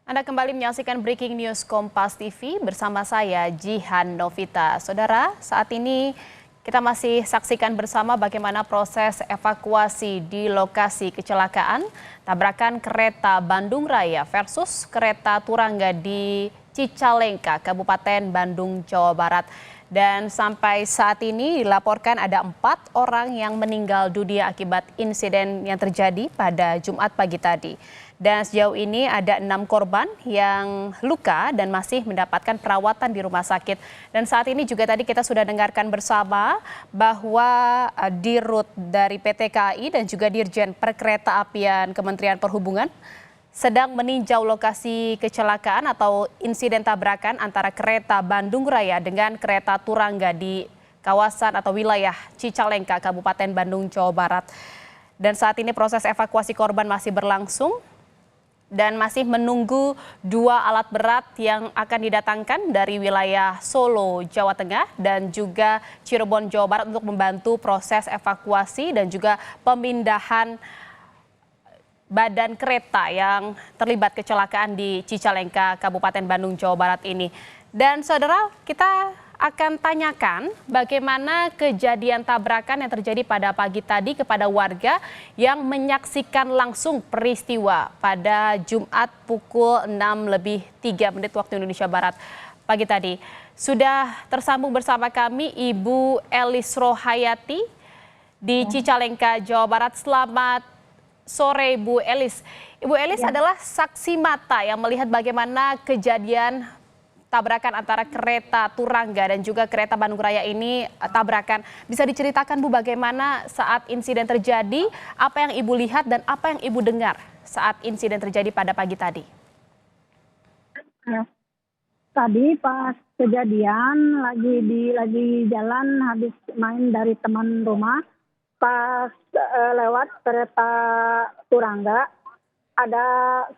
Anda kembali menyaksikan Breaking News Kompas TV bersama saya Jihan Novita. Saudara, saat ini kita masih saksikan bersama bagaimana proses evakuasi di lokasi kecelakaan tabrakan kereta Bandung Raya versus kereta Turangga di Cicalengka, Kabupaten Bandung, Jawa Barat. Dan sampai saat ini dilaporkan ada 4 orang yang meninggal dunia akibat insiden yang terjadi pada Jumat pagi tadi. Dan sejauh ini ada 6 korban yang luka dan masih mendapatkan perawatan di rumah sakit. Dan saat ini juga tadi kita sudah dengarkan bersama bahwa Dirut dari PT KAI dan juga Dirjen Perkeretaapian Kementerian Perhubungan sedang meninjau lokasi kecelakaan atau insiden tabrakan antara kereta Bandung Raya dengan kereta Turangga di kawasan atau wilayah Cicalengka, Kabupaten Bandung, Jawa Barat. Dan saat ini proses evakuasi korban masih berlangsung dan masih menunggu 2 alat berat yang akan didatangkan dari wilayah Solo, Jawa Tengah dan juga Cirebon, Jawa Barat untuk membantu proses evakuasi dan juga pemindahan badan kereta yang terlibat kecelakaan di Cicalengka, Kabupaten Bandung, Jawa Barat ini. Dan saudara, kita akan tanyakan bagaimana kejadian tabrakan yang terjadi pada pagi tadi kepada warga yang menyaksikan langsung peristiwa pada Jumat pukul 6:03 waktu Indonesia Barat pagi tadi. Sudah tersambung bersama kami Ibu Elis Rohayati di Cicalengka, Jawa Barat. Selamat sore Bu Elis. Ibu Elis adalah saksi mata yang melihat bagaimana kejadian tabrakan antara kereta Turangga dan juga kereta Bandung Raya ini tabrakan. Bisa diceritakan Bu bagaimana saat insiden terjadi, apa yang Ibu lihat dan apa yang Ibu dengar saat insiden terjadi pada pagi tadi? Ya, tadi pas kejadian lagi jalan habis main dari teman rumah, pas lewat kereta Turangga ada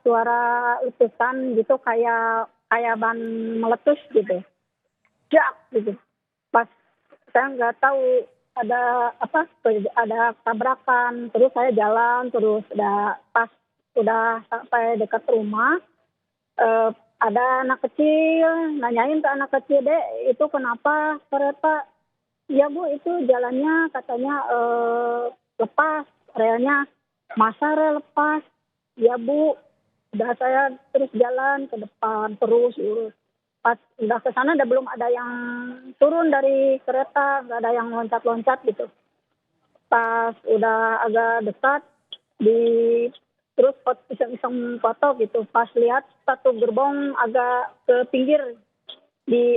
suara letusan gitu kayak ban meletus gitu, jak gitu. Pas saya nggak tahu ada apa, ada tabrakan, terus saya jalan terus udah sampai dekat rumah, ada anak kecil nanyain ke anak kecil, "Dek, itu kenapa kereta?" "Ya Bu, itu jalannya katanya lepas relnya." "Masa rel lepas?" "Ya Bu." Udah saya terus jalan ke depan terus. Pas udah ke sana belum ada yang turun dari kereta, nggak ada yang loncat-loncat gitu. Pas udah agak dekat terus iseng-iseng foto gitu. Pas lihat satu gerbong agak ke pinggir,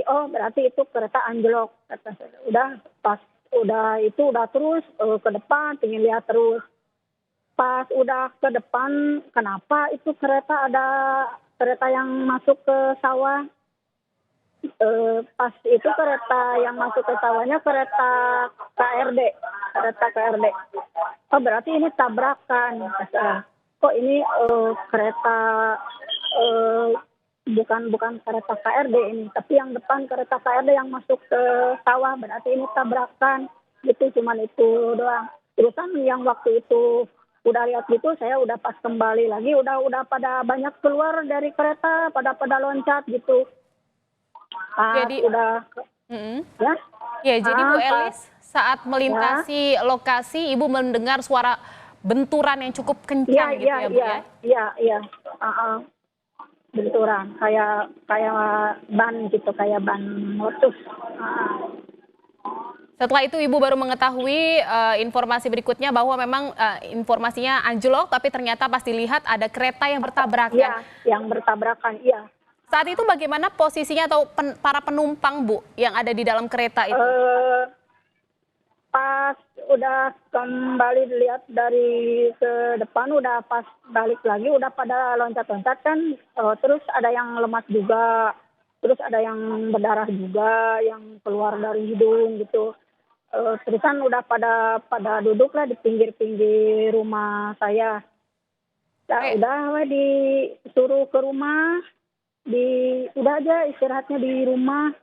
oh berarti itu kereta anjlok kata saya. Udah terus ke depan pengen lihat terus. Pas udah ke depan, kenapa itu ada kereta yang masuk ke sawah. Pas itu kereta yang masuk ke sawahnya kereta KRD. Oh berarti ini tabrakan. Kok ini kereta bukan kereta KRD ini, tapi yang depan kereta KRD yang masuk ke sawah, berarti ini tabrakan. Gitu, cuman itu doang. Terusan yang waktu itu udah lihat gitu, saya udah pas kembali lagi, udah pada banyak keluar dari kereta, pada loncat gitu. Jadi Ya. Ya, jadi Bu Elis saat melintasi lokasi, Ibu mendengar suara benturan yang cukup kencang gitu ya Bu ya? Iya. Benturan kayak ban gitu, kayak ban meletus. Setelah itu Ibu baru mengetahui informasi berikutnya bahwa memang informasinya anjlok, tapi ternyata pas dilihat ada kereta yang bertabrakan. Iya, yang bertabrakan, iya. Saat itu bagaimana posisinya atau para penumpang Bu yang ada di dalam kereta itu? Pas udah kembali dilihat dari ke depan, udah pas balik lagi udah pada loncat-loncat kan, terus ada yang lemas juga, terus ada yang berdarah juga yang keluar dari hidung gitu. Terusan udah pada duduk lah di pinggir rumah saya. Udah disuruh ke rumah, udah aja istirahatnya di rumah.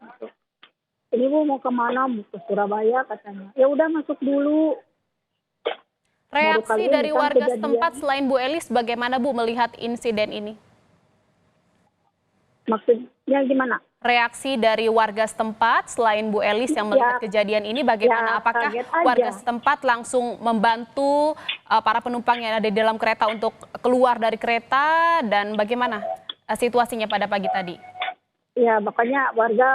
"Ini Bu mau kemana?" "Mau ke Surabaya," katanya. "Ya udah masuk dulu." Reaksi dari warga setempat selain Bu Elis, bagaimana Bu melihat insiden ini? Maksudnya gimana? Reaksi dari warga setempat selain Bu Elis yang melihat kejadian ini bagaimana? Apakah kaget aja. warga setempat langsung membantu para penumpang yang ada di dalam kereta untuk keluar dari kereta dan bagaimana situasinya pada pagi tadi? Ya, makanya warga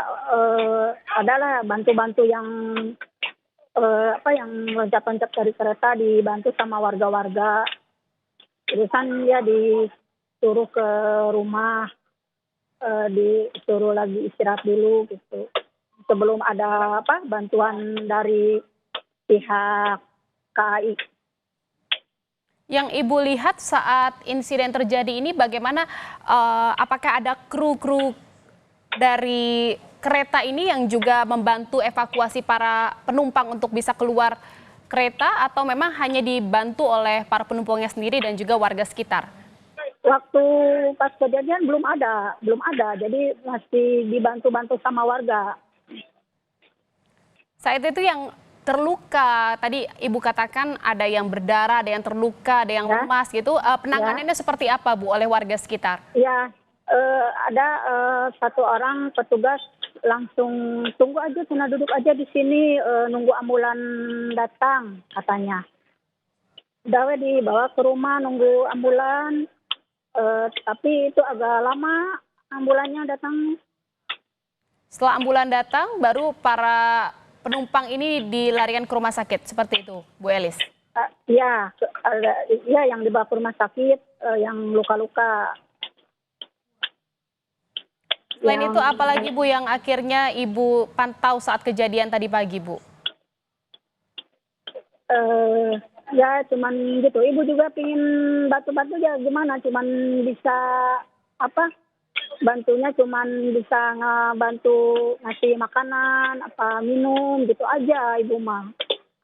adalah bantu-bantu yang yang loncat-loncat dari kereta dibantu sama warga-warga. Terusan dia disuruh ke rumah, disuruh lagi istirahat dulu gitu. Sebelum ada bantuan dari pihak KAI. Yang Ibu lihat saat insiden terjadi ini bagaimana, apakah ada kru-kru dari kereta ini yang juga membantu evakuasi para penumpang untuk bisa keluar kereta atau memang hanya dibantu oleh para penumpangnya sendiri dan juga warga sekitar? Waktu pas kejadian belum ada, jadi masih dibantu-bantu sama warga. Saat itu yang terluka, tadi Ibu katakan ada yang berdarah, ada yang terluka, ada yang lemas gitu. Penanganannya seperti apa Bu oleh warga sekitar? Ya, ada satu orang petugas langsung tunggu aja, sana duduk aja di sini nunggu ambulan datang katanya. Udah dibawa ke rumah nunggu ambulan, tapi itu agak lama ambulannya datang. Setelah ambulan datang, baru para penumpang ini dilarikan ke rumah sakit, seperti itu, Bu Elis? Ya, yang dibawa ke rumah sakit, yang luka-luka. Selain itu, apalagi Bu yang akhirnya Ibu pantau saat kejadian tadi pagi, Bu? Ya, cuman gitu. Ibu juga pingin bantu-bantu ya gimana, cuman bisa bantunya cuman bisa ngebantu ngasih makanan, minum gitu aja Ibu mah.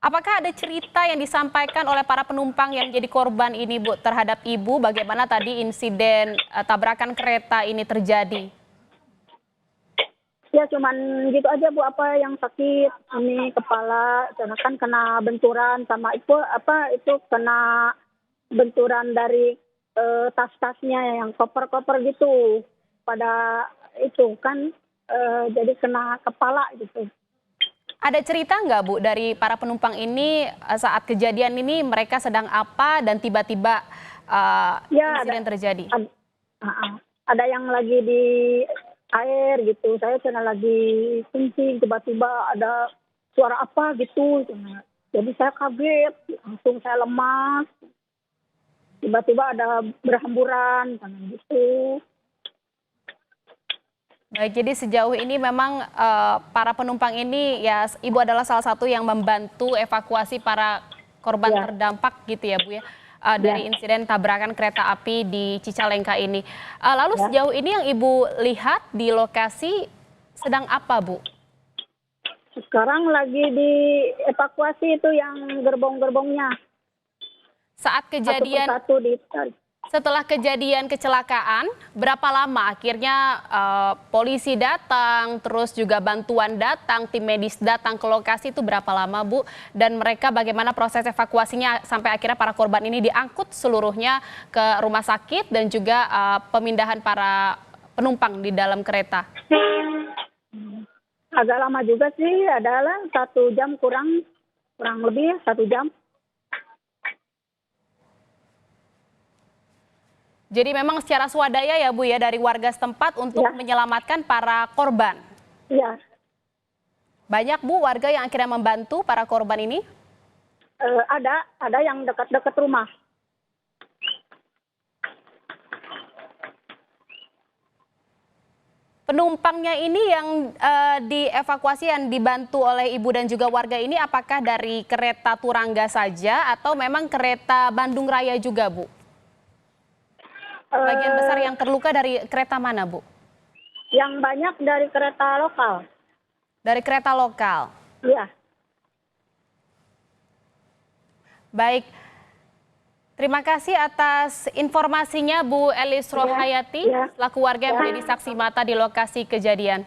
Apakah ada cerita yang disampaikan oleh para penumpang yang jadi korban ini, Bu, terhadap Ibu? Bagaimana tadi insiden tabrakan kereta ini terjadi? Ya cuman gitu aja Bu, yang sakit ini kepala, karena kan kena benturan sama itu kena benturan dari tas-tasnya yang koper-koper gitu. Pada itu kan jadi kena kepala gitu. Ada cerita nggak Bu dari para penumpang ini saat kejadian ini mereka sedang apa dan tiba-tiba insiden terjadi? Ada yang lagi di air gitu, saya kena lagi kencing, tiba-tiba ada suara apa gitu. Jadi saya kaget, langsung saya lemas. Tiba-tiba ada berhamburan, gitu. Baik, jadi sejauh ini memang para penumpang ini ya Ibu adalah salah satu yang membantu evakuasi para korban terdampak gitu ya Bu ya, dari insiden tabrakan kereta api di Cicalengka ini. Lalu sejauh ini yang Ibu lihat di lokasi sedang apa Bu? Sekarang lagi dievakuasi itu yang gerbong-gerbongnya. Saat kejadian satu ditarik. Setelah kejadian kecelakaan, berapa lama akhirnya polisi datang, terus juga bantuan datang, tim medis datang ke lokasi itu berapa lama Bu? Dan mereka bagaimana proses evakuasinya sampai akhirnya para korban ini diangkut seluruhnya ke rumah sakit dan juga pemindahan para penumpang di dalam kereta? Agak lama juga sih, adalah 1 jam kurang lebih 1 jam. Jadi memang secara swadaya ya Bu ya dari warga setempat untuk menyelamatkan para korban. Iya. Banyak Bu warga yang akhirnya membantu para korban ini? Ada yang dekat-dekat rumah. Penumpangnya ini yang dievakuasi yang dibantu oleh Ibu dan juga warga ini apakah dari kereta Turangga saja atau memang kereta Bandung Raya juga Bu? Bagian besar yang terluka dari kereta mana, Bu? Yang banyak dari kereta lokal. Dari kereta lokal? Iya. Baik. Terima kasih atas informasinya Bu Elis Rohayati, selaku warga yang menjadi saksi mata di lokasi kejadian.